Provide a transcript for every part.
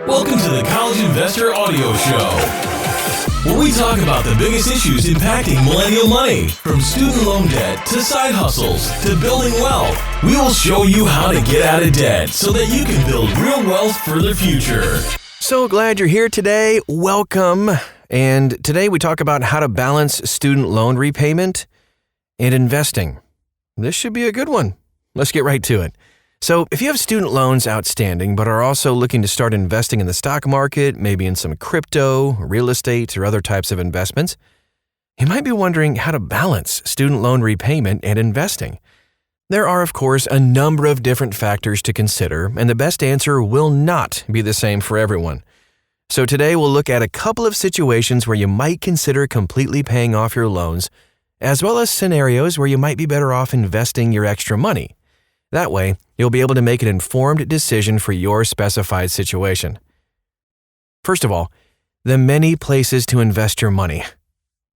Welcome to the College Investor Audio Show, where we talk about the biggest issues impacting millennial money, from student loan debt to side hustles to building wealth. We will show you how to get out of debt so that you can build real wealth for the future. So glad you're here today. Welcome. And today we talk about how to balance student loan repayment and investing. This should be a good one. Let's get right to it. So if you have student loans outstanding but are also looking to start investing in the stock market, maybe in some crypto, real estate, or other types of investments, you might be wondering how to balance student loan repayment and investing. There are, of course, a number of different factors to consider, and the best answer will not be the same for everyone. So today we'll look at a couple of situations where you might consider completely paying off your loans, as well as scenarios where you might be better off investing your extra money. That way, you'll be able to make an informed decision for your specified situation. First of all, the many places to invest your money.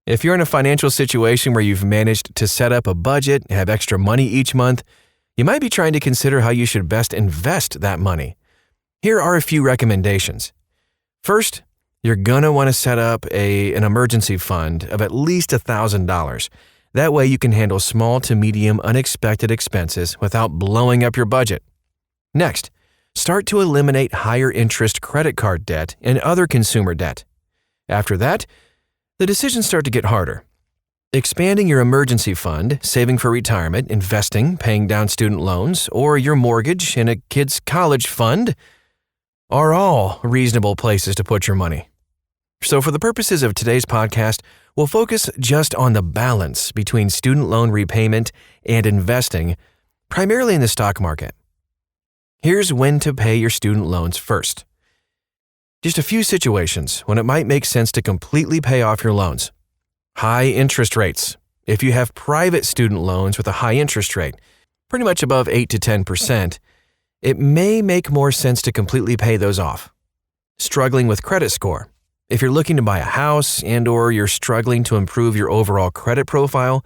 If you're in a financial situation where you've managed to set up a budget, have extra money each month, you might be trying to consider how you should best invest that money. Here are a few recommendations. First, you're going to want to set up an emergency fund of at least $1,000. That way you can handle small to medium unexpected expenses without blowing up your budget. Next, start to eliminate higher interest credit card debt and other consumer debt. After that, the decisions start to get harder. Expanding your emergency fund, saving for retirement, investing, paying down student loans, or your mortgage and a kid's college fund are all reasonable places to put your money. So for the purposes of today's podcast, we'll focus just on the balance between student loan repayment and investing, primarily in the stock market. Here's when to pay your student loans first. Just a few situations when it might make sense to completely pay off your loans. High interest rates. If you have private student loans with a high interest rate, pretty much above 8 to 10%, it may make more sense to completely pay those off. Struggling with credit score. If you're looking to buy a house and/or you're struggling to improve your overall credit profile,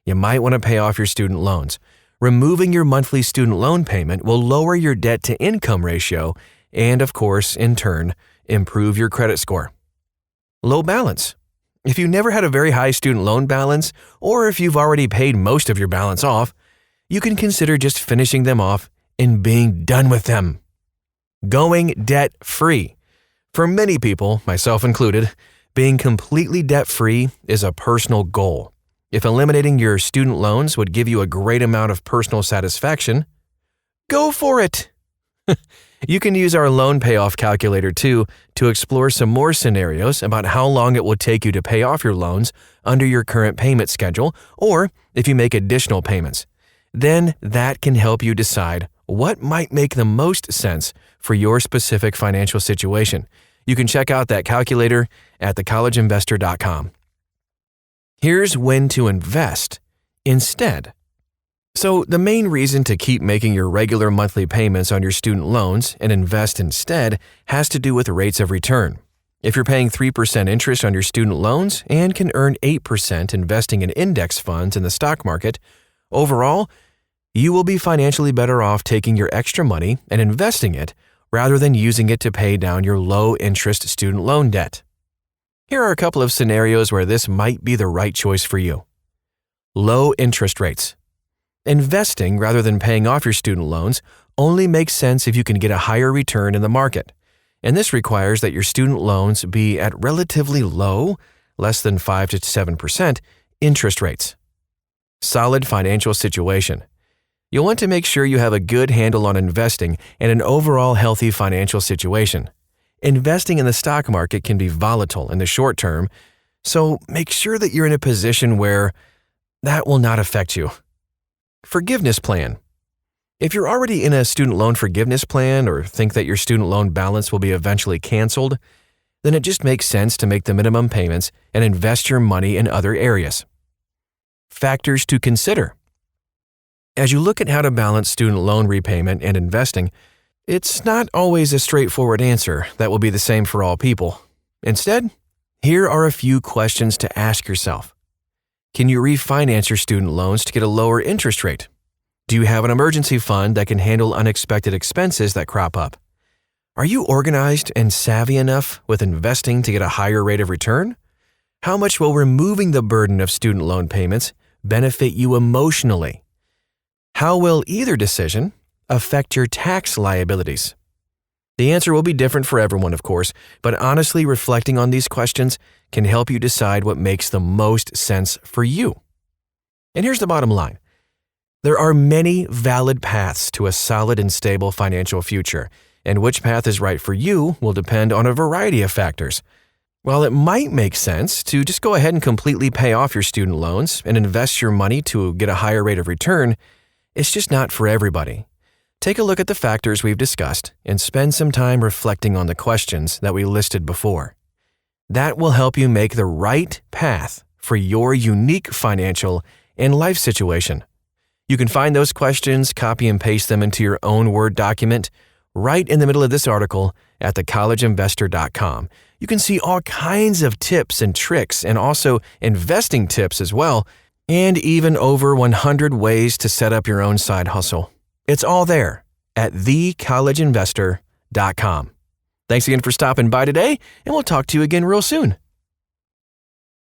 you might want to pay off your student loans. Removing your monthly student loan payment will lower your debt-to-income ratio and, of course, in turn, improve your credit score. Low balance. If you never had a very high student loan balance, or if you've already paid most of your balance off, you can consider just finishing them off and being done with them. Going debt-free. For many people, myself included, being completely debt-free is a personal goal. If eliminating your student loans would give you a great amount of personal satisfaction, go for it! You can use our loan payoff calculator too to explore some more scenarios about how long it will take you to pay off your loans under your current payment schedule, or if you make additional payments. Then that can help you decide what might make the most sense for your specific financial situation. You can check out that calculator at thecollegeinvestor.com. Here's when to invest instead. So the main reason to keep making your regular monthly payments on your student loans and invest instead has to do with rates of return. If you're paying 3% interest on your student loans and can earn 8% investing in index funds in the stock market, overall, you will be financially better off taking your extra money and investing it rather than using it to pay down your low-interest student loan debt. Here are a couple of scenarios where this might be the right choice for you. Low interest rates. Investing rather than paying off your student loans only makes sense if you can get a higher return in the market, and this requires that your student loans be at relatively low, less than 5 to 7%, interest rates. Solid financial situation. You'll want to make sure you have a good handle on investing and an overall healthy financial situation. Investing in the stock market can be volatile in the short term, so make sure that you're in a position where that will not affect you. Forgiveness plan. If you're already in a student loan forgiveness plan or think that your student loan balance will be eventually canceled, then it just makes sense to make the minimum payments and invest your money in other areas. Factors to consider. As you look at how to balance student loan repayment and investing, it's not always a straightforward answer that will be the same for all people. Instead, here are a few questions to ask yourself. Can you refinance your student loans to get a lower interest rate? Do you have an emergency fund that can handle unexpected expenses that crop up? Are you organized and savvy enough with investing to get a higher rate of return? How much will removing the burden of student loan payments benefit you emotionally? How will either decision affect your tax liabilities? The answer will be different for everyone, of course, but honestly reflecting on these questions can help you decide what makes the most sense for you. And here's the bottom line. There are many valid paths to a solid and stable financial future, and which path is right for you will depend on a variety of factors. While it might make sense to just go ahead and completely pay off your student loans and invest your money to get a higher rate of return, it's just not for everybody. Take a look at the factors we've discussed and spend some time reflecting on the questions that we listed before. That will help you make the right path for your unique financial and life situation. You can find those questions, copy and paste them into your own Word document right in the middle of this article at thecollegeinvestor.com. You can see all kinds of tips and tricks and also investing tips as well, and even over 100 ways to set up your own side hustle. It's all there at thecollegeinvestor.com. Thanks again for stopping by today, and we'll talk to you again real soon.